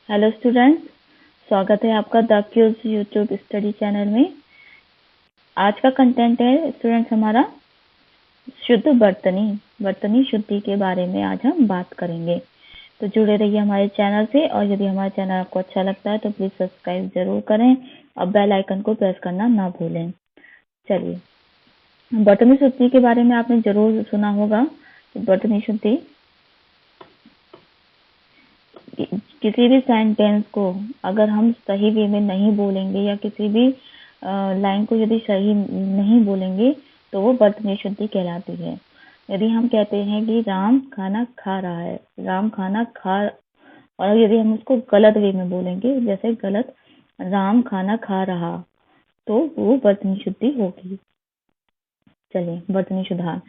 Hello students, स्वागत है आपका the cues YouTube study channel में। आज का कंटेंट है स्टूडेंट्स हमारा शुद्ध बर्तनी शुद्धि के बारे में आज हम बात करेंगे। तो जुड़े रहिए हमारे चैनल से, और यदि हमारा चैनल आपको अच्छा लगता है तो प्लीज सब्सक्राइब जरूर करें और बेल आइकन को प्रेस करना ना भूलें। चलिए, बर्तनी शुद्धि के बारे में आपने जरूर सुना होगा। बर्तनी शुद्धि किसी भी सेंटेंस को अगर हम सही वे में नहीं बोलेंगे या किसी भी लाइन को यदि सही नहीं बोलेंगे तो वो बर्तनी शुद्धि कहलाती है। यदि हम कहते हैं कि राम खाना खा रहा है, राम खाना खा, और यदि हम उसको गलत वे में बोलेंगे, जैसे गलत राम खाना खा रहा, तो वो बर्तनी शुद्धि होगी। चलिए, बर्तनी सुधार।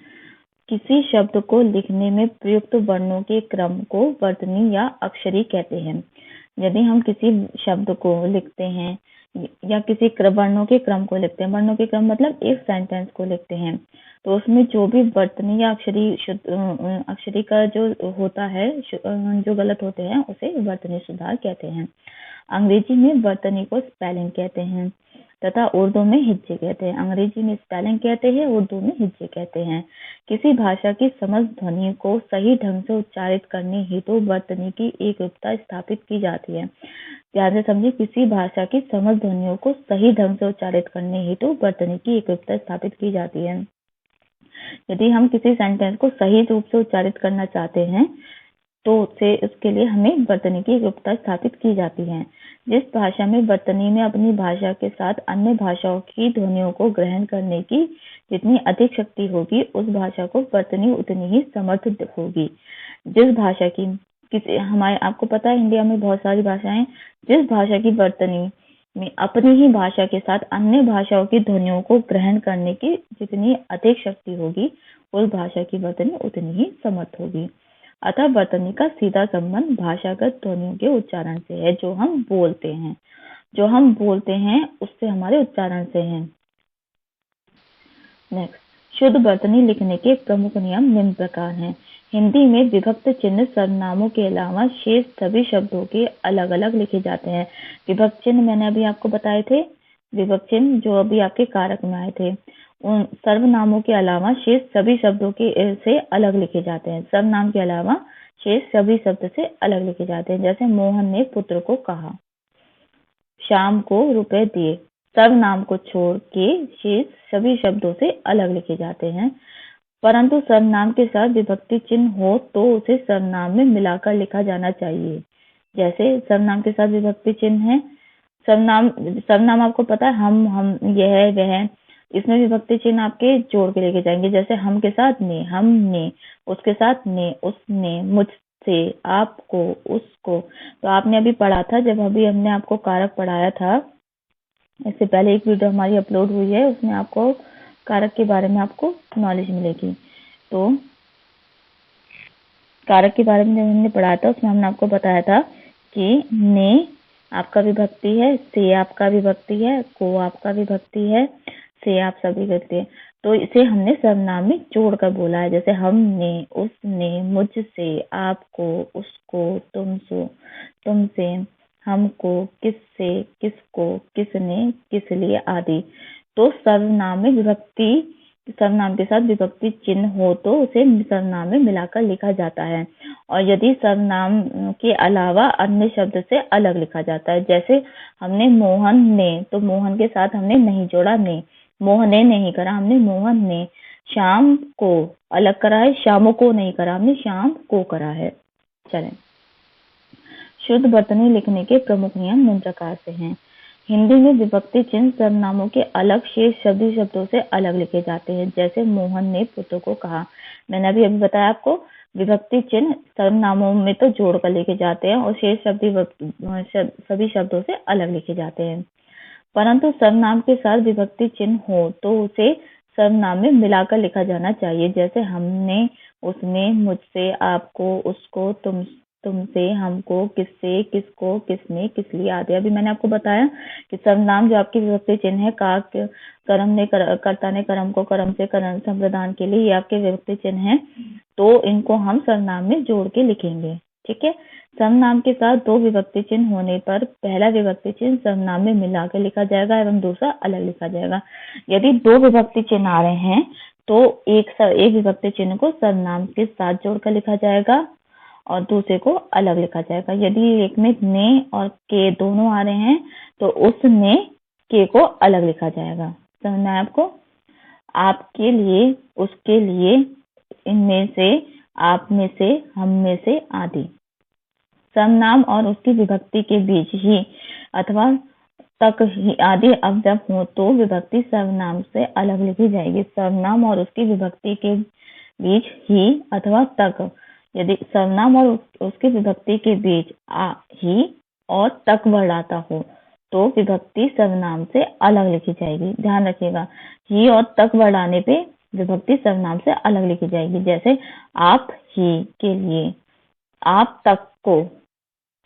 किसी शब्द को लिखने में प्रयुक्त वर्णों के क्रम को वर्तनी या अक्षरी कहते हैं। यदि हम किसी शब्द को लिखते हैं या किसी वर्णों के क्रम को लिखते हैं, वर्णों के क्रम मतलब एक सेंटेंस को लिखते हैं, तो उसमें जो भी वर्तनी या अक्षरी का जो होता है, जो गलत होते हैं, उसे वर्तनी सुधार कहते हैं। अंग्रेजी में वर्तनी को स्पेलिंग कहते हैं तथा उर्दू में हिज्जे कहते हैं। अंग्रेजी में स्पेलिंग कहते हैं, उर्दू में हिज्जे कहते हैं। किसी भाषा की समस्त ध्वनि को सही ढंग से उच्चारित करने हेतु वर्तनी की एक रूपता स्थापित की जाती है। ध्यान से समझिए, किसी भाषा की समस्त ध्वनियों को सही ढंग से उच्चारित करने हेतु वर्तनी की एक रूपता स्थापित की जाती है। यदि हम किसी सेंटेंस को सही रूप से उच्चारित करना चाहते हैं तो उसके लिए हमें वर्तनी की रूपता स्थापित की जाती है। जिस भाषा में वर्तनी में अपनी भाषा के साथ अन्य भाषाओं की ध्वनियों को ग्रहण करने की जितनी अधिक शक्ति होगी, उस भाषा को वर्तनी उतनी ही समर्थ होगी। जिस भाषा की किसी हमारे आपको पता है इंडिया में बहुत सारी भाषाएं, जिस भाषा की वर्तनी में अपनी ही भाषा के साथ अन्य भाषाओं की ध्वनियों को ग्रहण करने की जितनी अधिक शक्ति होगी, उस भाषा की वर्तनी उतनी ही समर्थ होगी। अतः वर्तनी का सीधा संबंध भाषागत ध्वनियों के उच्चारण से है। जो हम बोलते हैं उससे हमारे उच्चारण से है। नेक्स्ट, शुद्ध वर्तनी लिखने के प्रमुख नियम निम्न प्रकार हैं। हिंदी में विभक्त चिन्ह सर्वनामों के अलावा शेष सभी शब्दों के अलग अलग लिखे जाते हैं। विभक्त चिन्ह मैंने अभी आपको बताए थे, विभक्त चिन्ह जो अभी आपके कारक में आए थे, उन सर्वनामों के अलावा शेष सभी शब्दों के से अलग लिखे जाते हैं। सर्वनाम के अलावा शेष सभी शब्द से अलग लिखे जाते हैं। जैसे मोहन ने पुत्र को कहा, शाम को रुपए दिए। सर्वनाम को छोड़ के शेष सभी शब्दों से अलग लिखे जाते हैं। परंतु सर्वनाम के साथ विभक्ति चिन्ह हो तो उसे सर्वनाम में मिलाकर लिखा जाना चाहिए। जैसे सर्वनाम के साथ विभक्ति चिन्ह है, सर्वनाम आपको पता है, हम, यह, वह, इसमें विभक्ति चिन्ह आपके जोड़ के लेके जाएंगे। जैसे हम के साथ ने, हमने, उसके साथ ने, उसने, मुझसे, आपको, उसको। तो आपने अभी पढ़ा था, जब अभी हमने आपको कारक पढ़ाया था, इससे पहले एक वीडियो हमारी अपलोड हुई है, उसमें आपको कारक के बारे में आपको नॉलेज मिलेगी। तो कारक के बारे में जब हमने पढ़ा था, उसमें हमने आपको बताया था कि ने आपका विभक्ति है, से आपका विभक्ति है, को आपका विभक्ति है, से आप सभी विभक्ति है। तो इसे हमने सर्वनाम में जोड़कर बोला है। जैसे हमने, उसने, मुझसे, आपको, उसको, तुमसे, हमको, किससे, किसको, किसने, किस लिए आदि। तो सर्वनाम के साथ विभक्ति चिन्ह हो तो उसे सर्वनाम में मिलाकर लिखा जाता है, और यदि सर्वनाम के अलावा अन्य शब्द से अलग लिखा जाता है। जैसे हमने मोहन ने, तो मोहन के साथ हमने नहीं जोड़ा ने, मोहने नहीं करा, हमने मोहन ने। शाम को अलग करा है, शामों को नहीं करा, हमने शाम को करा है। चलें, शुद्ध वर्तनी लिखने के प्रमुख नियम निम्न प्रकार से हैं। हिंदी में विभक्ति चिन्ह सर्वनामों के अलग शेष सभी शब्दों से अलग लिखे जाते हैं। जैसे मोहन ने पुत्र को कहा, मैंने अभी बताया आपको, विभक्ति चिन्ह सर्वनामों में तो जोड़ कर लिखे जाते हैं और शेष सभी शब्दों से अलग लिखे जाते हैं। परंतु सर्वनाम के साथ विभक्ति चिन्ह हो तो उसे सर्वनाम में मिलाकर लिखा जाना चाहिए। जैसे हमने, उसने, मुझसे, आपको, उसको, तुमसे, हमको, किससे, किसको, किसने, किस लिए आदि। अभी मैंने आपको बताया कि सर्वनाम जो आपकी विभक्ति चिन्ह है, कर्ता ने कर्म को, कर्म से, कर्म संप्रदान के लिए, ये आपके विभक्ति चिन्ह है, तो इनको हम सर्वनाम में जोड़ के लिखेंगे। ठीक है। सर्वनाम के साथ दो विभक्ति चिन्ह होने पर पहला विभक्ति चिन्ह सर्वनाम में मिलाकर लिखा जाएगा एवं दूसरा अलग लिखा जाएगा। यदि दो विभक्ति चिन्ह आ रहे हैं तो एक विभक्ति चिन्ह को सर्वनाम के साथ जोड़कर लिखा जाएगा और दूसरे को अलग लिखा जाएगा। यदि एक में ने और के दोनों आ रहे हैं तो उस ने के को अलग लिखा जाएगा। समझना है आपको? आपके लिए, उसके लिए, इनमें से, आप में से, हम में से आदि। सर्वनाम और उसकी विभक्ति के बीच ही अथवा तक ही आदि अवयव हो तो विभक्ति सर्वनाम से अलग लिखी जाएगी। सर्वनाम और उसकी विभक्ति के बीच ही अथवा तक, यदि सर्वनाम और उसकी विभक्ति के बीच ही और तक वर्ड आता हो तो विभक्ति सर्वनाम से अलग लिखी जाएगी। ध्यान रखिएगा, ही और तक वर्ड आने पे विभक्ति सर्वनाम से अलग लिखी जाएगी। जैसे आप ही के लिए, आप तक को,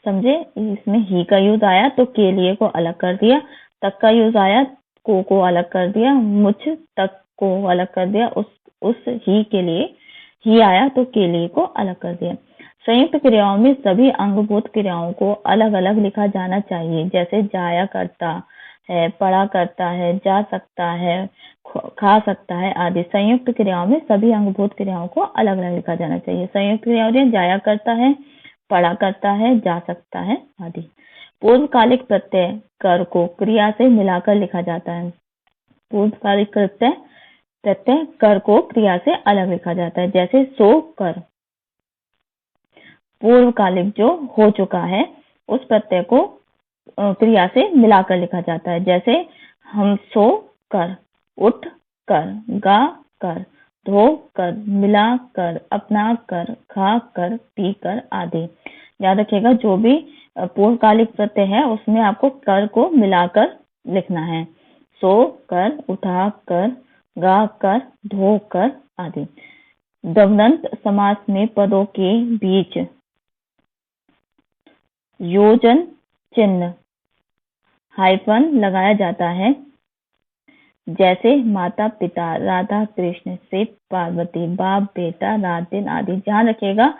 समझे? इसमें ही का यूज आया तो के लिए को अलग कर दिया, तक का यूज आया को अलग कर दिया, मुझ तक को अलग कर दिया, उस ही के लिए ही आया तो के लिए को अलग कर दिया। संयुक्त क्रियाओं में सभी अंगभूत क्रियाओं को अलग अलग लिखा जाना चाहिए। जैसे जाया करता है, पढ़ा करता है, जा सकता है, खा सकता है आदि। संयुक्त क्रियाओं में सभी अंगभूत क्रियाओं को अलग अलग लिखा जाना चाहिए। संयुक्त क्रियाओं में जाया करता है, पढ़ा करता है, जा सकता है आदि। पूर्वकालिक प्रत्यय कर को क्रिया से मिलाकर लिखा जाता है। पूर्वकालिक प्रत्यय कर को क्रिया से अलग लिखा जाता है। जैसे सो कर, पूर्वकालिक जो हो चुका है उस प्रत्यय को क्रिया से मिलाकर लिखा जाता है। जैसे हम सो कर, उठ कर, गा कर, धो कर, मिला कर, अपना कर, खा कर, पी कर आदि। याद रखिएगा, जो भी पूर्वकालिक प्रत्यय है उसमें आपको कर को मिलाकर लिखना है। सो कर, उठा कर, गा कर, धो कर आदि। द्वंद्व समास में पदों के बीच योजन चिन्ह हाइफन लगाया जाता है। जैसे माता पिता, राधा कृष्ण, शिव पार्वती, बाप बेटा, रात दिन आदि। ध्यान रखिएगा,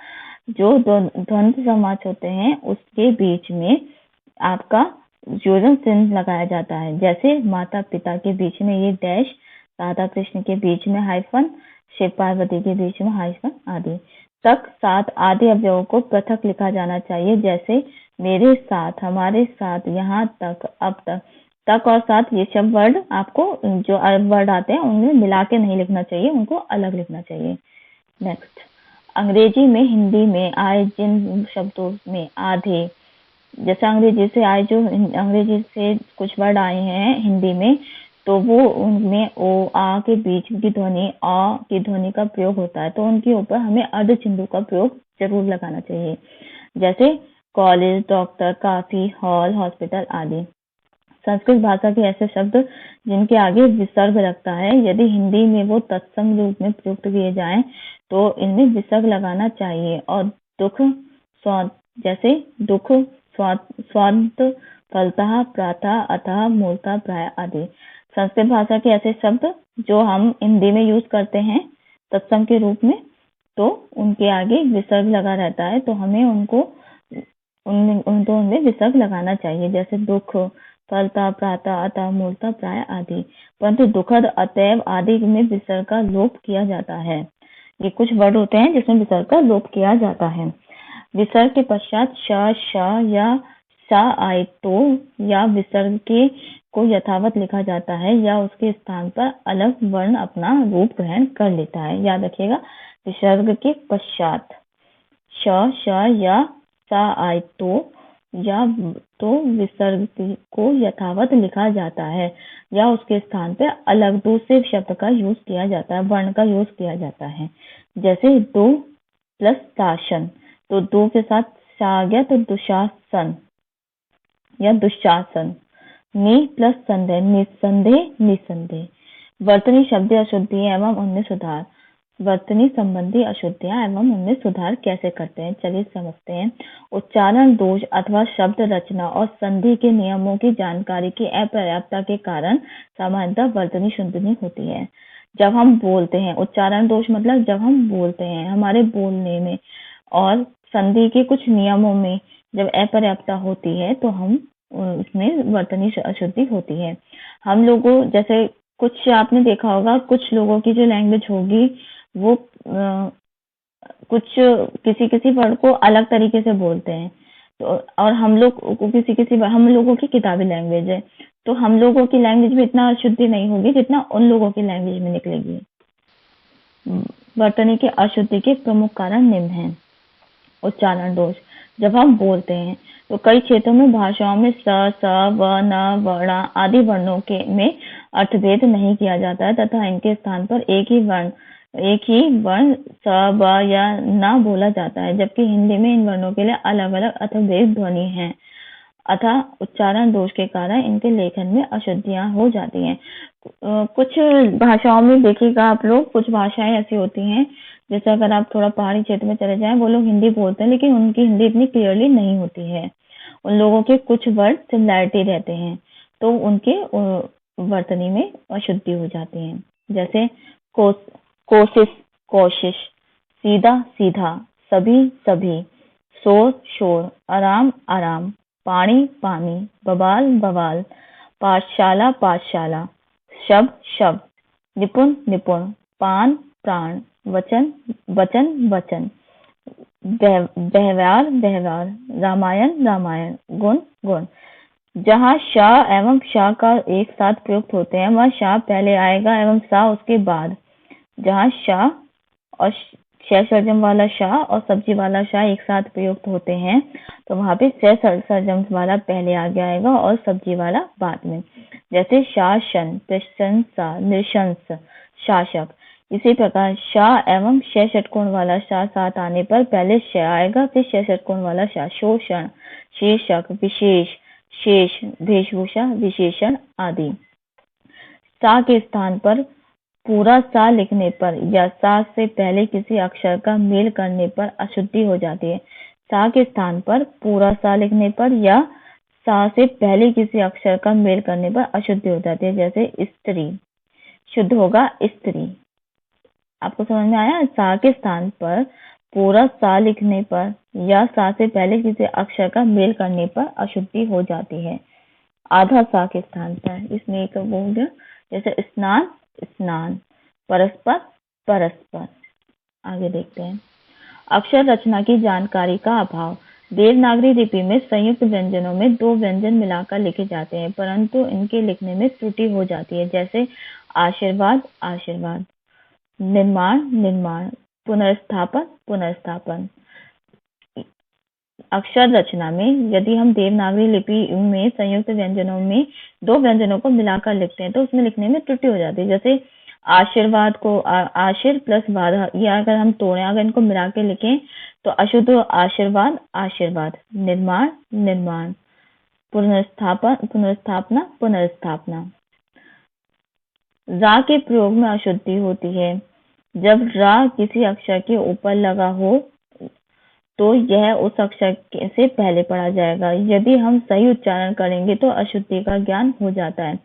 जो द्वंद्व समास होते हैं उसके बीच में आपका योजन चिन्ह लगाया जाता है। जैसे माता पिता के बीच में ये डैश, राधा कृष्ण के बीच में हाइफन, शिव पार्वती के बीच में हाइफन आदि। तक, साथ आदि अवयवों को पृथक लिखा जाना चाहिए। जैसे मेरे साथ, हमारे साथ, यहाँ तक, अब तक। तक और साथ ये सब वर्ड आपको जो वर्ड आते हैं उनमें मिला के नहीं लिखना चाहिए, उनको अलग लिखना चाहिए। नेक्स्ट, अंग्रेजी में हिंदी में आए जिन शब्दों में आधे, जैसे अंग्रेजी से आए, जो अंग्रेजी से कुछ वर्ड आए हैं हिंदी में, तो वो उनमें ओ आ के बीच की ध्वनि आ की ध्वनि का प्रयोग होता है, तो उनके ऊपर हमें अर्ध चिन्हों का प्रयोग जरूर लगाना चाहिए। जैसे कॉलेज, डॉक्टर, काफी, हॉल, हॉस्पिटल आदि। संस्कृत भाषा के ऐसे शब्द जिनके आगे विसर्ग लगता है, यदि हिंदी में वो तत्सम रूप में प्रयुक्त किए जाएं तो इनमें विसर्ग लगाना चाहिए। और दुख, स्वाद, जैसे दुख, स्वाद, फलतः, प्रातः, अतः, मूलतः, प्राय आदि। संस्कृत भाषा के ऐसे शब्द जो हम हिंदी में यूज करते हैं तत्सम के रूप में, तो उनके आगे विसर्ग लगा रहता है, तो हमें उनमें विसर्ग लगाना चाहिए। जैसे दुख, फलता, प्रातः, अतः, मूलतः, प्राय आदि। परंतु दुखद, अतएव आदि में विसर्ग का लोप किया जाता है। ये कुछ वर्ड होते हैं जिसमें विसर्ग का लोप किया जाता है। विसर्ग के पश्चात श, श या सा आए तो या विसर्ग के को यथावत लिखा जाता है या उसके स्थान पर अलग वर्ण अपना रूप ग्रहण कर लेता है। याद रखिएगा, विसर्ग के पश्चात श, श या सा आए तो या तो विसर्ग को यथावत लिखा जाता है या उसके स्थान पर अलग दूसरे शब्द का यूज किया जाता है, वर्ण का यूज किया जाता है। जैसे दो प्लस शासन, तो दो के साथ सा आ गया तो दुशासन या दुशासन। नि प्लस संदेह, निसंदेह, निसंदेह। वर्तनी शब्द अशुद्धि एवं उनमें सुधार। वर्तनी संबंधी अशुद्धियां एवं उनमें सुधार कैसे करते हैं, चलिए समझते हैं। उच्चारण दोष अथवा शब्द रचना और संधि के नियमों की जानकारी की अपर्याप्तता के कारण सामान्यतः वर्तनी शुद्धि होती है। जब हम बोलते हैं, उच्चारण दोष मतलब जब हम बोलते हैं, हमारे बोलने में, और संधि के कुछ नियमों में जब अपर्याप्तता होती है तो हम उसमें वर्तनी अशुद्धि होती है। हम लोगों जैसे कुछ आपने देखा होगा, कुछ लोगों की जो लैंग्वेज होगी वो कुछ किसी वर्ड को अलग तरीके से बोलते हैं, तो और हम लोग हम लोगों की किताबी लैंग्वेज है, तो हम लोगों की लैंग्वेज में इतना अशुद्धि नहीं होगी जितना उन लोगों की लैंग्वेज में निकलेगी। वर्तनी की अशुद्धि के प्रमुख कारण निम्न हैं। उच्चारण दोष। जब हम बोलते हैं तो कई क्षेत्रों में भाषाओं में स, व, न, वर्ण आदि वर्णों के में अर्थभेद नहीं किया जाता है तथा इनके स्थान पर एक ही वर्ण स, व या न बोला जाता है, जबकि हिंदी में इन वर्णों के लिए अलग अलग अर्थभेद ध्वनि है। अतः उच्चारण दोष के कारण इनके लेखन में अशुद्धियां हो जाती हैं। कुछ भाषाओं में देखिएगा आप लोग, कुछ भाषाएं ऐसी होती हैं जैसे अगर आप थोड़ा पहाड़ी क्षेत्र में चले जाएं, वो लोग हिंदी बोलते हैं लेकिन उनकी हिंदी इतनी क्लियरली नहीं होती है। उन लोगों के कुछ वर्ड सिमिलैरिटी रहते हैं तो उनके वर्तनी में अशुद्धि हो जाती है। जैसे कोशिश कोशिश, सीधा सीधा, सभी सभी, शोर शोर, आराम आराम, पानी पानी, बवाल बवाल, पाठशाला पाठशाला, शब्द शब्द, निपुण निपुण, पान प्राण, वचन वचन वचन, व्यवहार व्यवहार, रामायण रामायण, गुण गुण। जहाँ श एवं श का एक साथ प्रयुक्त होते हैं वहाँ श पहले आएगा एवं सा उसके बाद। जहाँ श और सर्जम वाला श और सब्जी वाला श एक साथ प्रयुक्त होते हैं तो वहां पे सर्जम वाला पहले आगे आएगा और सब्जी वाला बाद में। जैसे शासन, प्रशंसा, नृशंस, शासक। इसी प्रकार श एवं षटकोण वाला श साथ आने पर पहले श आएगा फिर षटकोण वाला श। शोषण, शीर्षक, विशेष, शेष, वेशभूषा, विशेषण आदि। सा के स्थान पर पूरा सा लिखने पर या सा से पहले किसी अक्षर का मेल करने पर अशुद्धि हो जाती है। सा के स्थान पर पूरा सा लिखने पर या सा से पहले किसी अक्षर का मेल करने पर अशुद्धि हो जाती है। जैसे स्त्री, शुद्ध होगा स्त्री। आपको समझ में आया? सा के स्थान पर पूरा सा लिखने पर या सा से पहले किसी अक्षर का मेल करने पर अशुद्धि हो जाती है। आधा सा के स्थान पर, इसमें एक वो हो गया। जैसे स्नान स्नान, परस्पर परस्पर। आगे देखते हैं। अक्षर रचना की जानकारी का अभाव। देवनागरी लिपि में संयुक्त व्यंजनों में दो व्यंजन मिलाकर लिखे जाते हैं परंतु इनके लिखने में त्रुटि हो जाती है। जैसे आशीर्वाद आशीर्वाद, निर्माण निर्माण, पुनर्स्थापन पुनर्स्थापन। अक्षर रचना में यदि हम देवनागरी लिपि में संयुक्त व्यंजनों में दो व्यंजनों को मिलाकर लिखते हैं तो उसमें लिखने में त्रुटि हो जाती है। जैसे आशीर्वाद को आशीर प्लस वाद, या अगर हम तोड़े अगर इनको मिला के लिखें तो अशुद्ध आशीर्वाद आशीर्वाद, निर्माण निर्माण, पुनर्स्थापन पुनर्स्थापना पुनर्स्थापना। रा के प्रयोग में अशुद्धि होती है। जब रा किसी अक्षर के ऊपर लगा हो तो यह उस अक्षर से पहले पढ़ा जाएगा। यदि हम सही उच्चारण करेंगे तो अशुद्धि का ज्ञान हो जाता है।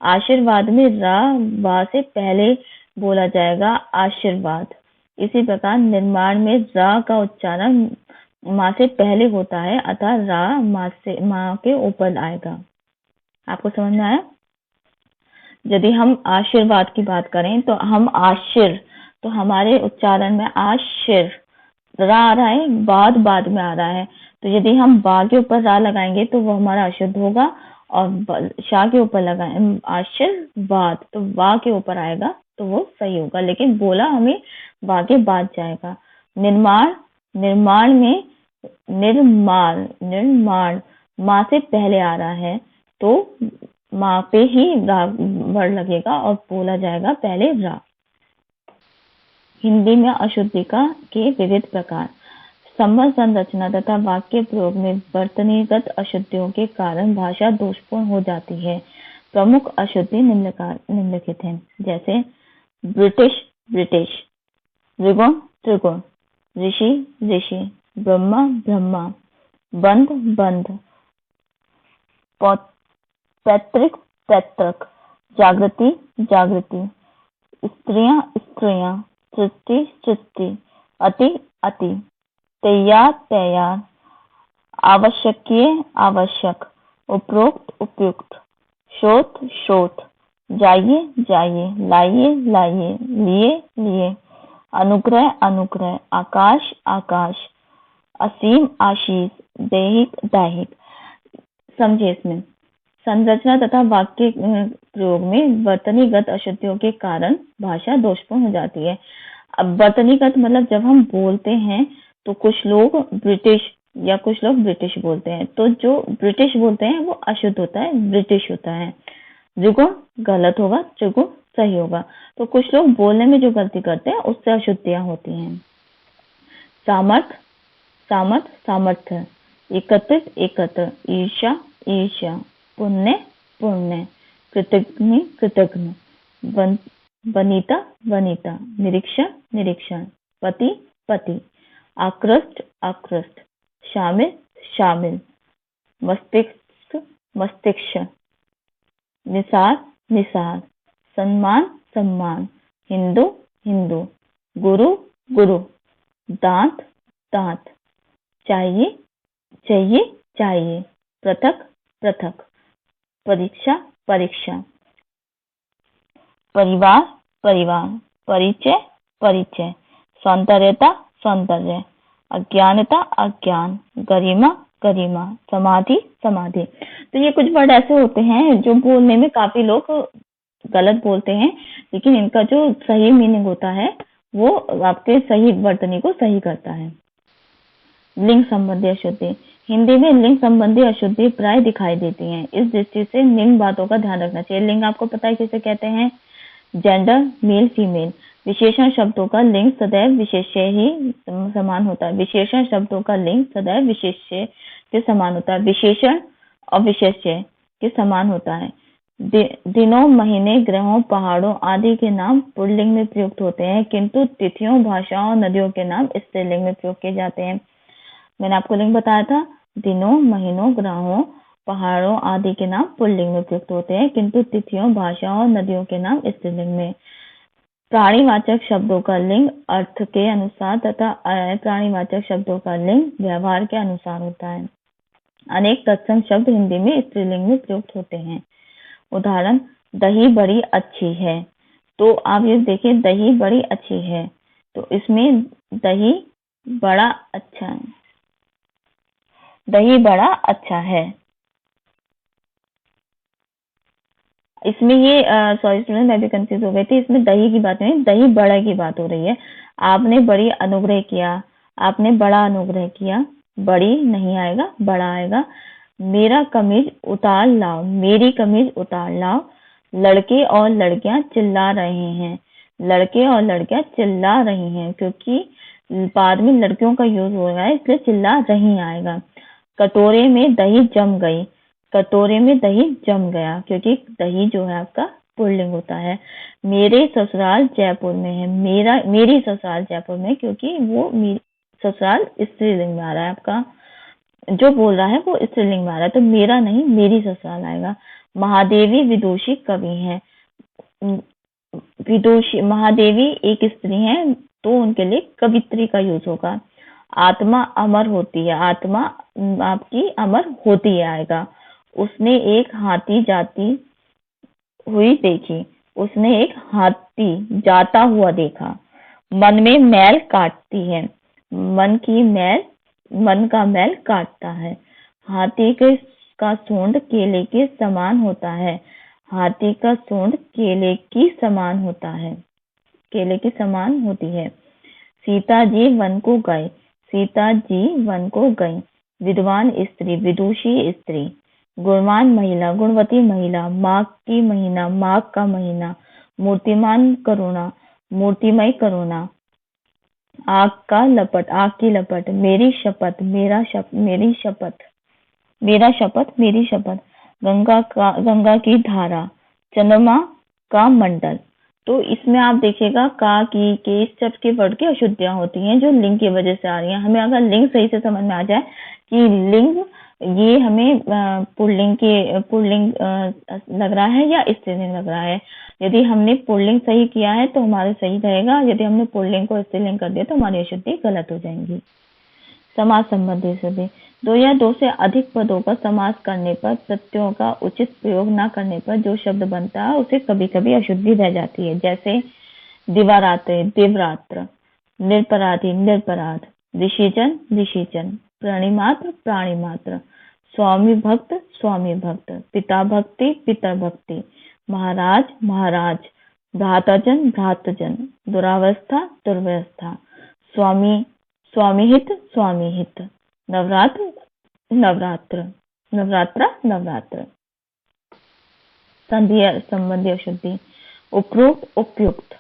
आशीर्वाद में रा वा से पहले बोला जाएगा आशीर्वाद। इसी प्रकार निर्माण में रा का उच्चारण माँ से पहले होता है अतः रा माँ के ऊपर आएगा। आपको समझ में आया? यदि हम आशीर्वाद की बात करें तो हम आशीर, तो हमारे उच्चारण में आशीर रा आ रहा है, बाद में आ रहा है, तो यदि हम बा के ऊपर रा लगाएंगे तो वो हमारा अशुद्ध होगा और शा के ऊपर लगाए आशीर्वाद तो वा के ऊपर आएगा तो वो सही होगा, लेकिन बोला हमें बा के बाद जाएगा। निर्माण, निर्माण में निर्माण निर्माण माँ से पहले आ रहा है तो माँ पे ही रा वर्ड लगेगा और बोला जाएगा पहले रा। हिंदी में अशुद्धि के विविध प्रकार। संबंध संरचना तथा वाक्य प्रयोग में वर्तनीगत अशुद्धियों के कारण भाषा दोषपूर्ण हो जाती है। प्रमुख अशुद्धि निम्नलिखित हैं। जैसे ब्रिटिश ब्रिटिश, त्रिगुण त्रिगुण, ऋषि ऋषि, ब्रह्मा ब्रह्मा, बंध बंध, पैतृक पैतृक, जागृति जागृति, स्त्रियां स्त्रियां, सृष्टि सृष्टि, अति अति। तैयार तैयार, आवश्यकीय आवश्यक, उपरोक्त उपयुक्त, शोध शोध, जाइए जाइए, लाइए लाइए, लिए लिए, अनुग्रह अनुग्रह, आकाश आकाश, असीम आशीष, दैहिक दैहिक। समझिए इसमें संरचना तथा वाक्य प्रयोग में वर्तनीगत अशुद्धियों के कारण भाषा दोषपूर्ण हो जाती है। अब वर्तनीगत मतलब जब हम बोलते हैं तो कुछ लोग ब्रिटिश या कुछ लोग ब्रिटिश बोलते हैं, तो जो ब्रिटिश बोलते हैं वो अशुद्ध होता है, ब्रिटिश होता है। द्विगुण गलत होगा, त्रिगुण सही होगा। तो कुछ लोग बोलने में जो गलती करते हैं उससे अशुद्धियां होती हैं। सामर्थ सामर्थ सामर्थ्य, एकत्रित एकत्र, ईर्ष्या ईर्ष्या, पुण्य पुण्य, कृतज्ञ कृतज्ञ, वनिता वनिता, निरीक्षण निरीक्षण, पति पति, आकृष्ट आकृष्ट, शामिल शामिल, मस्तिष्क मस्तिष्क, निसार निसार, सम्मान सम्मान, हिंदू हिंदू, गुरु गुरु, दांत दांत, चाहिए चाहिए चाहिए, पृथक पृथक, परीक्षा परीक्षा, परिवार परिवार, परिचय परिचय, सौंदर्यता सौंदर्य, अज्ञानता अज्ञान, गरिमा गरिमा, समाधि समाधि। तो ये कुछ वर्ड ऐसे होते हैं जो बोलने में काफी लोग गलत बोलते हैं, लेकिन इनका जो सही मीनिंग होता है वो आपके सही वर्तनी को सही करता है। लिंग संबंधी अशुद्धि, हिंदी में लिंग संबंधी अशुद्धि प्राय दिखाई देती हैं। इस दृष्टि से निम्न बातों का ध्यान रखना चाहिए। लिंग आपको पता है किसे कहते हैं? Gender, male female. विशेषण शब्दों का लिंग सदैव विशेष्य ही समान होता है। विशेषण शब्दों का लिंग सदैव विशेष्य के समान होता है। विशेषण और विशेष्य के समान होता है। दिनों, महीने, ग्रहों, पहाड़ों आदि के नाम पुल्लिंग में प्रयुक्त होते हैं, किंतु तिथियों, भाषाओं, नदियों के नाम स्त्रीलिंग में प्रयोग किए जाते हैं। मैंने आपको लिंग बताया था। दिनों, महीनों, ग्रहों, पहाड़ों आदि के नाम पुल्लिंग में प्रयुक्त होते हैं, किंतु तिथियों, भाषाओं, नदियों के नाम स्त्रीलिंग में। प्राणीवाचक शब्दों का लिंग अर्थ के अनुसार तथा प्राणीवाचक शब्दों का लिंग व्यवहार के अनुसार होता है। अनेक तत्सम शब्द हिंदी में स्त्रीलिंग में प्रयुक्त होते हैं। उदाहरण, दही बड़ी अच्छी है। तो आप ये देखिए, दही बड़ी अच्छी है, तो इसमें दही बड़ा अच्छा है, दही बड़ा अच्छा है। इसमें ये सॉरी स्टूडेंट, मैं भी कंफ्यूज हो गई थी। इसमें दही की बात नहीं, दही बड़ा की बात हो रही है। आपने बड़ी अनुग्रह किया, आपने बड़ा अनुग्रह किया, बड़ी नहीं आएगा, बड़ा आएगा। मेरा कमीज उतार लाओ, मेरी कमीज उतार लाओ। लड़के और लड़कियां चिल्ला रहे हैं, लड़के और लड़कियां चिल्ला रही हैं, क्योंकि बाद में लड़कियों का यूज हो रहा है, इसलिए चिल्ला रही आएगा। कटोरे में दही जम गई, कटोरे में दही जम गया, क्योंकि दही जो है आपका पुल्लिंग होता है। मेरे ससुराल जयपुर में है, मेरा मेरी ससुराल जयपुर में, क्योंकि वो ससुराल स्त्रीलिंग में आ रहा है। आपका जो बोल रहा है वो स्त्रीलिंग में आ रहा है, तो मेरा नहीं मेरी ससुराल आएगा। महादेवी विदुषी कवि है। विदुषी, महादेवी एक स्त्री है, तो उनके लिए कवित्री का यूज होगा। आत्मा अमर होती है, आत्मा आपकी अमर होती है आएगा। उसने एक हाथी जाती हुई देखी, उसने एक हाथी जाता हुआ देखा। मन में मैल काटती है, मन की मैल, मन का मैल काटता है। हाथी के का सूंड केले के समान होता है, हाथी का सूंड केले की समान होता है, केले की समान होती है। सीता जी वन को गए, सीता जी वन को गई। विद्वान स्त्री, विदुषी स्त्री। गुणवान महिला, गुणवती महिला। माघ की महीना, माघ का महीना। मूर्तिमान करुणा, मूर्तिमय करुणा। आग का लपट, आग की लपट। मेरी शपथ, मेरा मेरी शपथ, मेरा शपथ, मेरी शपथ। गंगा की धारा। चंद्रमा का मंडल। तो इसमें आप देखिएगा का, की, के, इस सब के वर्ड की अशुद्धियां होती हैं जो लिंग की वजह से आ रही हैं। हमें अगर लिंग सही से समझ में आ जाए कि लिंग ये हमें पुल्लिंग लग रहा है या स्त्रीलिंग लग रहा है। यदि हमने पुल्लिंग सही किया है तो हमारे सही रहेगा, यदि हमने पुल्लिंग को स्त्रीलिंग कर दिया तो हमारी अशुद्धि गलत हो जाएंगी। समास संबंधी अशुद्धि, दो या दो से अधिक पदों का समास करने पर प्रत्ययों का उचित प्रयोग न करने पर जो शब्द बनता है उसे कभी कभी अशुद्धि रह जाती है। जैसे दिवारात्रि, दिवरात्र, निरपराधी, निरपराध, ऋषिजन, ऋषिजन, प्राणिमात्र, प्राणिमात्र, स्वामी भक्त, स्वामी भक्त, पिता भक्ति, पिता भक्ति, महाराज, महाराज, भ्राताजन, भ्रातजन, दुरावस्था, दुर्व्यवस्था, स्वामी, स्वामीहित, स्वामीहित, नवरात्र, नवरात्र, नवरात्रा, नवरात्र। संधि संबंधी अशुद्धि, उपरोक्त, उपयुक्त,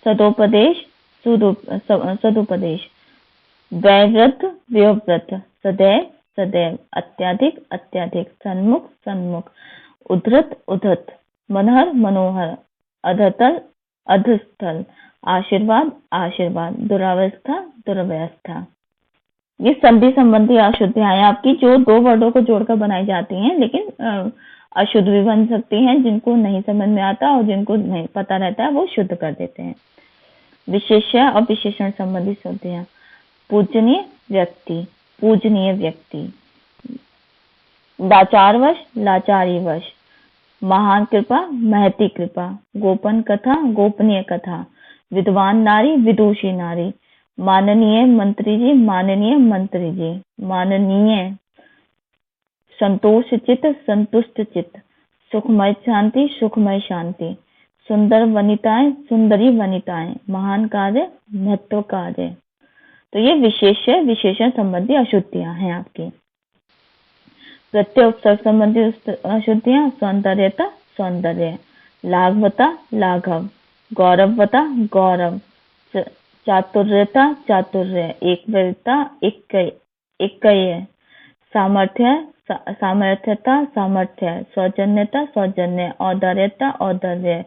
सदोपदेश, सदुपदेश, वैवृत, व्यवव्रत, सदैव, सदैव, अत्याधिक, अत्याधिक, सन्मुख, सन्मुख, उद्धृत, उद्धत, मनहर, मनोहर, अधतल, अधस्थल, आशीर्वाद, आशीर्वाद, दुरावस्था, दुर्व्यवस्था। ये संधि संबंधी अशुद्धियां हैं आपकी, जो दो वर्डों को जोड़कर बनाई जाती हैं, लेकिन अशुद्ध भी बन सकती हैं। जिनको नहीं समझ में आता और जिनको नहीं पता रहता है वो शुद्ध कर देते हैं। विशेष्य और विशेषण संबंधी अशुद्धियां, पूजनीय व्यक्ति, पूजनीय व्यक्ति, लाचारवश, लाचारीवश, महान कृपा, महती कृपा, गोपन कथा, गोपनीय कथा, विद्वान नारी, विदुषी नारी, माननीय मंत्री जी, माननीय मंत्री जी, माननीय, संतोष चित्त, संतुष्ट चित्त, सुखमय शांति, सुखमय शांति, सुंदर वनिताएं, सुंदरी वनिताएं, महान कार्य, महत्व कार्य। तो ये विशेष्य विशेषण संबंधी अशुद्धियां हैं आपकी। प्रत्यय उपसर्ग संबंधी अशुद्धियां, सौंदर्यता, सौंदर्य, लाघवता, लाघव, गौरवता, गौरव, चातुर्यता, चातुर्य, एकव्यता, एकय, सामर्थ्य, सामर्थ्यता, सामर्थ्य, सौजन्यता, सौजन्य, औदार्यता, औदार्य,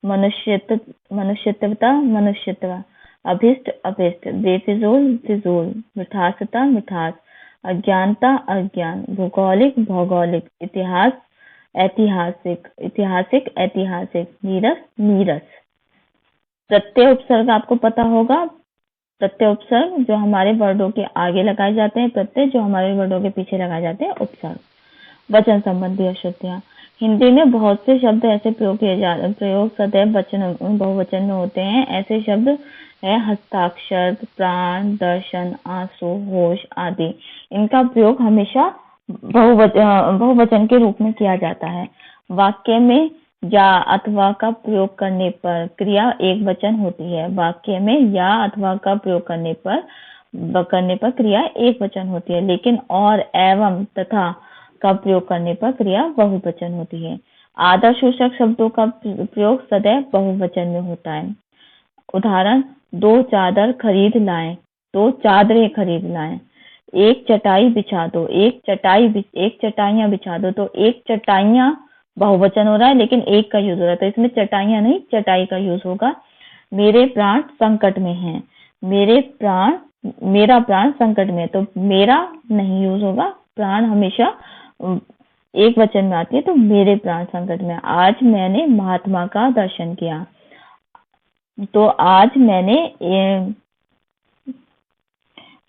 मनुष्यत्वता, मनुष्यत्व, अभिष्ट, अभिष्ट, बेफिजूल, फिजूल, मिठासता, मिठास, अज्ञानता, अज्ञान, भौगोलिक, भौगोलिक, इतिहास, ऐतिहासिक, ऐतिहासिक, ऐतिहासिक, नीरस, नीरस। प्रत्यय उपसर्ग आपको पता होगा, प्रत्यय उपसर्ग जो हमारे वर्डों के आगे लगाए जाते हैं, प्रत्यय जो हमारे वर्डों के पीछे लगाए जाते हैं उपसर्ग। वचन संबंधी अशुद्धियां, हिंदी में बहुत से शब्द ऐसे प्रयोग सदैव वचन बहुवचन में होते हैं। ऐसे शब्द है हस्ताक्षर, प्राण, दर्शन, आंसू, होश आदि। इनका प्रयोग हमेशा बहुवचन के रूप में किया जाता है। वाक्य में या अथवा का प्रयोग करने पर क्रिया एक वचन होती है। वाक्य में या अथवा का प्रयोग करने पर क्रिया एक वचन होती है, लेकिन और, एवं, तथा का प्रयोग करने पर क्रिया बहुवचन होती है। आदर्शसूचक शब्दों का प्रयोग सदैव बहुवचन में होता है। उदाहरण, दो चादर खरीद लाएं, दो चादरें खरीद लाएं, एक चटाई बिछा दो, एक चटाइयां बिछा दो। तो एक चटाइयां बहुवचन हो रहा है, लेकिन एक का यूज हो रहा है, तो इसमें चटाइयां नहीं चटाई का यूज होगा। मेरे प्राण संकट में हैं, मेरा प्राण संकट में है, तो मेरा नहीं यूज होगा। प्राण हमेशा एक वचन में आती है, तो मेरे प्राण संकट में। आज मैंने महात्मा का दर्शन किया, तो आज मैंने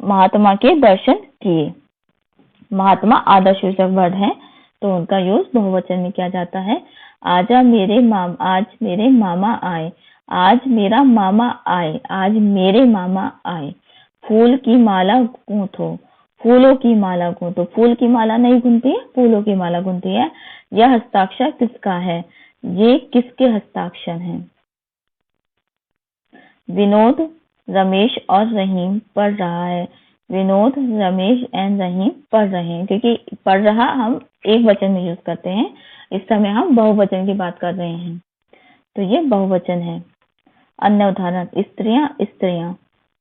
महात्मा के दर्शन किए। महात्मा आदर्शसूचक वर्ड है, तो उनका यूज बहुवचन में किया जाता है। आज मेरे मामा आए, आज मेरा मामा आए, आज मेरे मामा आए। फूल की माला गूंथो, फूलों की माला गूंथो। फूल की माला नहीं गूंथती है, फूलों की माला गूंथती है। यह हस्ताक्षर किसका है, ये किसके हस्ताक्षर हैं। विनोद, रमेश और रहीम पढ़ रहा है। विनोद, रमेश एंड रहीम पढ़ रहे हैं, क्योंकि पढ़ रहा हम एक वचन में यूज करते हैं, इस समय हम बहुवचन की बात कर रहे हैं, तो ये बहुवचन है। अन्य उदाहरण, स्त्रियां, स्त्रियां,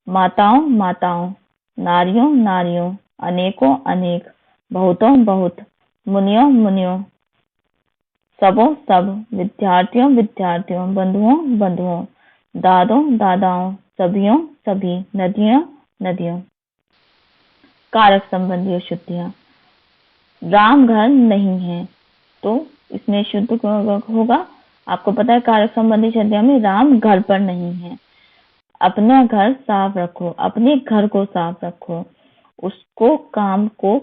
माताओं, माताओं, नारियों, नारियों, अनेकों, अनेक, बहुतों, बहुत, मुनियों, मुनियों, सबों, सब, विद्यार्थियों, विद्यार्थियों, बंधुओं, बंधुओं, दादों, दादाओं, सभियों, सभी, नदियों, नदियों। कारक संबंधी अशुद्धियां, राम घर नहीं है, तो इसमें शुद्ध होगा, आपको पता है कारक संबंधी अशुद्धियां में राम घर पर नहीं है। अपना घर साफ रखो, अपने घर को साफ रखो, उसको काम को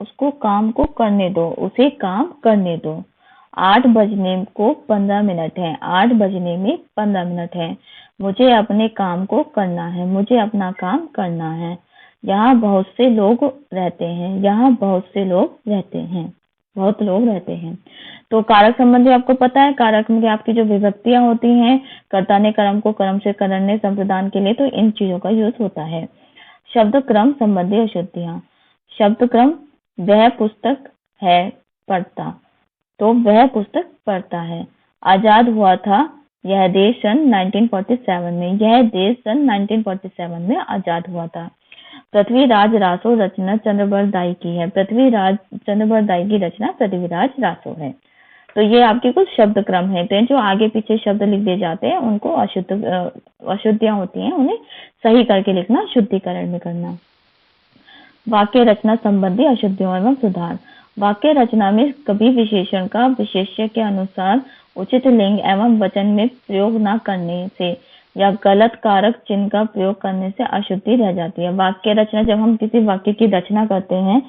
उसको काम को करने दो, उसे काम करने दो। 8 बजने को 15 मिनट है, 8 बजने में 15 मिनट है। मुझे अपने काम को करना है, मुझे अपना काम करना है। यहाँ बहुत से लोग रहते हैं, यहाँ बहुत से लोग रहते हैं, बहुत लोग रहते हैं। तो कारक संबंधी आपको पता है, कारक में आपकी जो विभक्तियां होती हैं, कर्ता ने कर्म को कर्म से करने संप्रदान के लिए, तो इन चीजों का यूज होता है। शब्द क्रम संबंधी अशुद्धियां। शब्द क्रम, वह पुस्तक है पढ़ता, तो वह पुस्तक पढ़ता है। आजाद हुआ था यह देश सन 1947 में, यह देश सन 1947 में आजाद हुआ था। पृथ्वीराज रासो रचना चंद्रबल दाई की है, पृथ्वीराज चंद्रबल दाई की रचना पृथ्वीराज रासो है। तो ये आपके कुछ शब्द क्रम है। तो जो आगे पीछे शब्द लिख दिए जाते हैं उनको अशुद्धियां होती हैं, उन्हें सही करके लिखना, शुद्धिकरण में करना। वाक्य रचना संबंधी अशुद्धियों एवं सुधार। वाक्य रचना में कभी विशेषण का विशेष्य के अनुसार उचित लिंग एवं वचन में प्रयोग न करने से या गलत कारक चिन्ह का प्रयोग करने से अशुद्धि रह जाती है। वाक्य रचना, जब हम किसी वाक्य की रचना करते हैं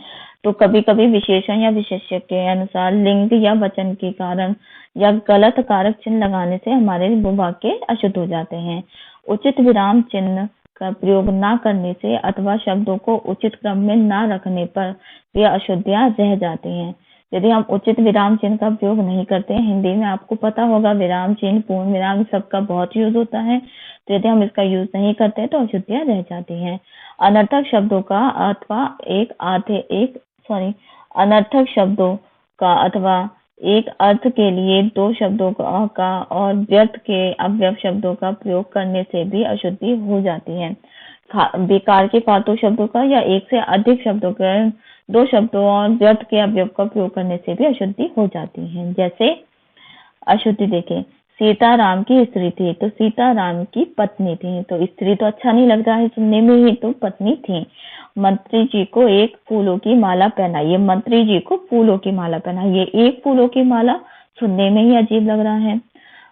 तो कभी कभी विशेषण या विशेष्य के अनुसार लिंग या वचन के कारण या गलत कारक चिन्ह लगाने से हमारे वो वाक्य अशुद्ध हो जाते हैं। उचित विराम चिन्ह का प्रयोग न करने से अथवा शब्दों को उचित क्रम में न रखने पर ये अशुद्धियां रह जाती हैं। यदि हम उचित विराम चिन्ह का प्रयोग नहीं करते हैं, हिंदी में आपको पता होगा विराम चिन्ह, पूर्ण विराम सबका बहुत यूज होता है, तो यदि हम इसका यूज नहीं करते तो अशुद्धियां रह जाती हैं। अनर्थक शब्दों का अथवा अनर्थक शब्दों का अथवा एक अर्थ के लिए दो शब्दों का और व्यर्थ के अव्यय शब्दों का प्रयोग करने से भी अशुद्धि हो जाती है। बेकार के फालतू शब्दों का या एक से अधिक शब्दों के दो शब्दों और व्यर्थ के अवयव का प्रयोग करने से भी अशुद्धि हो जाती है। जैसे अशुद्धि देखें, सीता राम की स्त्री थी, तो सीता राम की पत्नी थी, तो स्त्री तो अच्छा नहीं लग रहा है सुनने में ही, तो पत्नी थी। मंत्री जी को एक फूलों की माला पहनाइए, मंत्री जी को फूलों की माला पहनाइए, एक फूलों की माला सुनने में ही अजीब लग रहा है।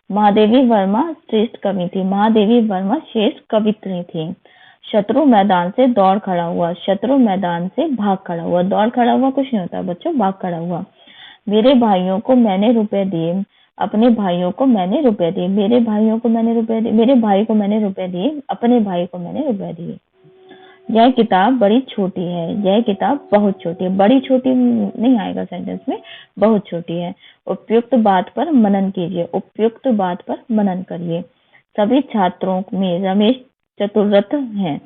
महादेवी वर्मा श्रेष्ठ कवि थी, महादेवी वर्मा श्रेष्ठ कवित्री थी। शत्रु मैदान से दौड़ खड़ा हुआ, शत्रु मैदान से भाग खड़ा हुआ, दौड़ खड़ा हुआ कुछ नहीं होता बच्चों, भाग खड़ा हुआ। मेरे भाइयों को मैंने रुपए दिए, अपने भाइयों को मैंने रुपए दिए, मेरे भाइयों को मैंने रुपए दिए, मेरे भाई को मैंने रुपए दिए, अपने भाई को मैंने रुपए दिए। यह किताब बड़ी छोटी है, यह किताब बहुत छोटी है, बड़ी छोटी नहीं आएगा सेंटेंस में, बहुत छोटी है। उपयुक्त बात पर मनन कीजिए, उपयुक्त बात पर मनन करिए। सभी छात्रों में रमेश चतुरथ है,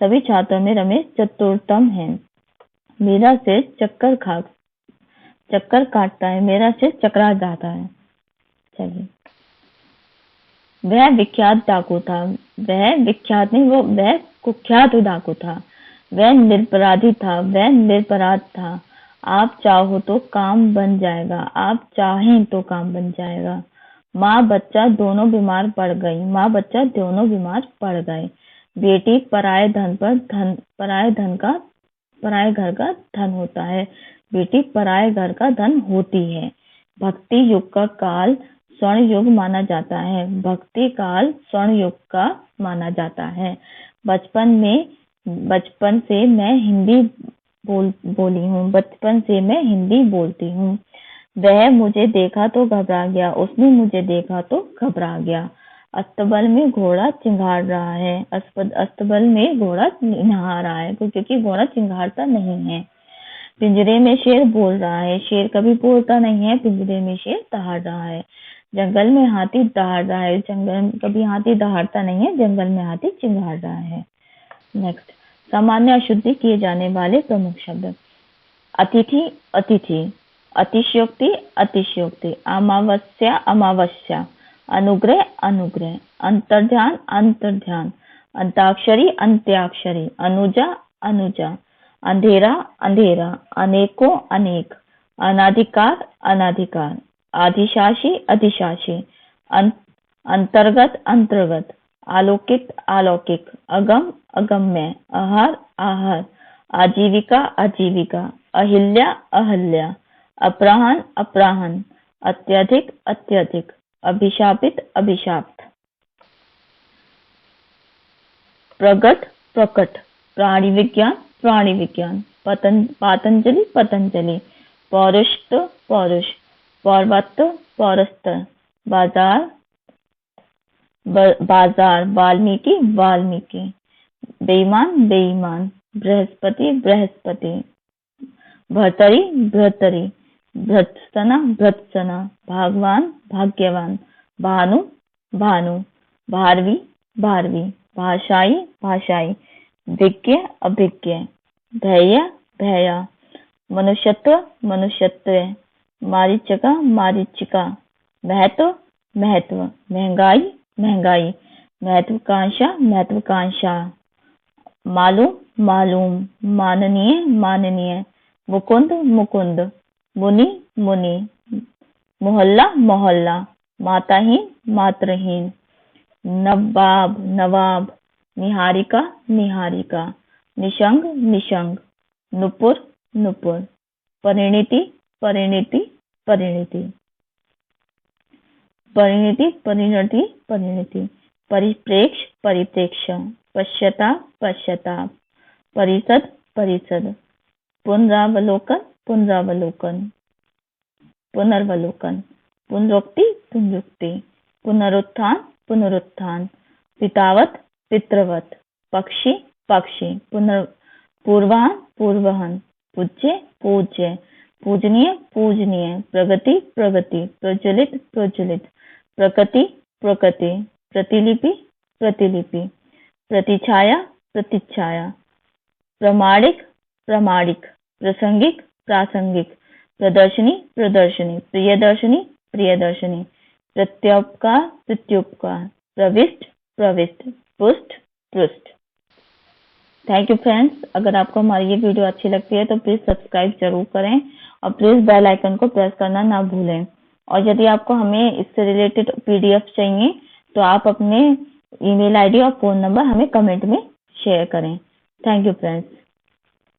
सभी छात्रों में रमेश चतुरतम है। मेरा सिर चक्कर काटता है, मेरा सिर चकरा जाता है। चलिए, वह विख्यात डाकू था, वह विख्यात नहीं, वह कुख्यात डाकू था। वह निरपराधी था, वह निरपराध था। आप चाहो तो काम बन जाएगा, आप चाहें तो काम बन जाएगा। माँ बच्चा दोनों बीमार पड़ गई, माँ बच्चा दोनों बीमार पड़ गए। बेटी पराये घर का धन होता है, बेटी पराये घर का धन होती है। भक्ति युग का काल स्वर्ण युग माना जाता है, भक्ति काल स्वर्ण युग का माना जाता है। बचपन से मैं हिंदी बोली हूँ, बचपन से मैं हिंदी बोलती हूँ। वह मुझे देखा तो घबरा गया, उसने मुझे देखा तो घबरा गया। अस्तबल में घोड़ा चिंघाड़ रहा है, अस्तबल में घोड़ा नहा रहा है, क्योंकि घोड़ा चिंघाड़ता नहीं है। पिंजरे में शेर बोल रहा है, शेर कभी बोलता नहीं है, पिंजरे में शेर दहाड़ रहा है। जंगल में हाथी दहाड़ रहा है, जंगल कभी हाथी दहाड़ता नहीं है, जंगल में हाथी चिंघाड़ रहा है। नेक्स्ट, सामान्य अशुद्धि किए जाने वाले प्रमुख शब्द। अतिथि अतिथि, अतिशयोक्ति अतिशयोक्ति, अमावस्या अमावस्या, अनुग्रह अनुग्रह, अंतर्ध्यान अंतर्ध्यान, अंताक्षरी अंत्याक्षरी, अनुजा अनुजा, अंधेरा अंधेरा, अनेकों अनेक, अनाधिकार अनाधिकार, अधिशासी अधिशासी, अंतर्गत अंतर्गत, अलौकिक अलौकिक, अगम अगम्य, आहार आहार, आजीविका आजीविका, अहिल्या अहल्या, अपराहन अपराहन, अत्यधिक अत्यधिक, अभिशापित अभिशाप्त। प्रगट प्रकट, प्राणी विज्ञान, पतंजलि, पौरुष पौर्वत पौरस्त, बाजार वाल्मीकि, बेईमान, बृहस्पति, भर्तरी, भर्त्सना, भाग्यवान, भानु, भारवी, भाषाई, अभिज्ञ, भैया, मनुष्यत्व, मारीचिका, महत्व, महंगाई, महत्वाकांक्षा, मालूम, माननीय, मुकुंद, मुनि, मोहल्ला, मात्रहीन, नवाब, निहारिका, निशंग, नुपुर, परिणति, परिप्रेक्ष्य, पश्चाताप, परिषद, पुनरावलोकन, पुनरुक्ति, पुनरुत्थान, पितृवत, पक्षी, पूर्वहन, पूज्य, पूजनीय, प्रगति, प्रज्वलित, प्रकृति, प्रतिलिपि, प्रतिछाया, प्रामाणिक, प्रासंगिक, प्रदर्शनी, प्रियदर्शनी, प्रत्युपकार, प्रविष्ट, पृष्ठ। Thank you friends. अगर आपको हमारी ये वीडियो अच्छी लगती है तो प्लीज सब्सक्राइब जरूर करें और प्लीज बेल आइकन को प्रेस करना ना भूलें। और यदि आपको हमें इससे रिलेटेड PDF चाहिए तो आप अपने email ID और फोन नंबर हमें कमेंट में शेयर करें। Thank you friends.